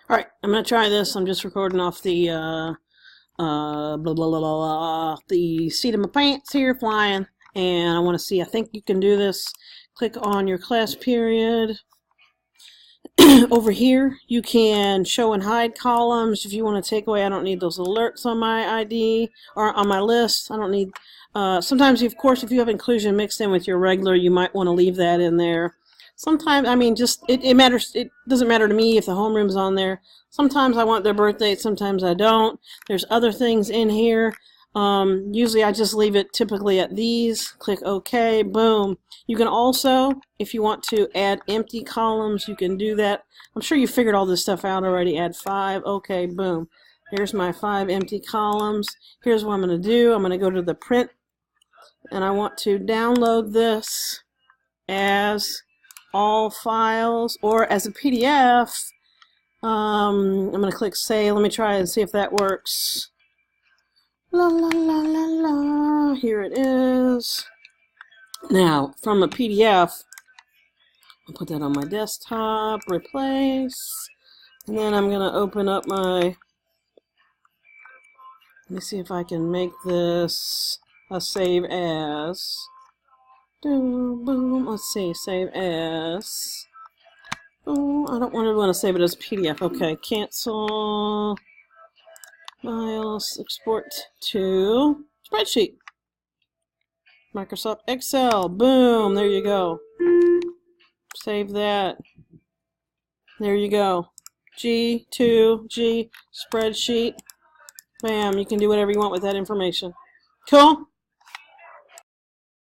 Alright, I'm gonna try this. I'm just recording off the blah blah blah blah, the seat of my pants here flying, and I want to see. I think you can do this. Click on your class period. Over here you can show and hide columns if you want to take away. I don't need those alerts on my ID or on my list. I don't need sometimes, of course, if you have inclusion mixed in with your regular, you might want to leave that in there. Sometimes, I mean, just it matters. It doesn't matter to me if the homeroom's on there. Sometimes I want their birth date, sometimes I don't. There's other things in here. Usually I just leave it typically at these. Click OK, boom. You can also, if you want to add empty columns, you can do that. I'm sure you figured all this stuff out already. Add 5, OK, boom. Here's my 5 empty columns. Here's what I'm going to do. I'm going to go to the print, and I want to download this as all files or as a PDF. I'm going to click save. Let me try and see if that works. La la la la la. Here it is. Now, from a PDF, I'll put that on my desktop, replace, and then I'm going to open up my, let me see if I can make this a save as. Boom, let's see, save as. Oh, I don't want to save it as PDF. Okay, cancel. Files, export to spreadsheet. Microsoft Excel. Boom, there you go. Save that. There you go. G2G spreadsheet. Bam, you can do whatever you want with that information. Cool?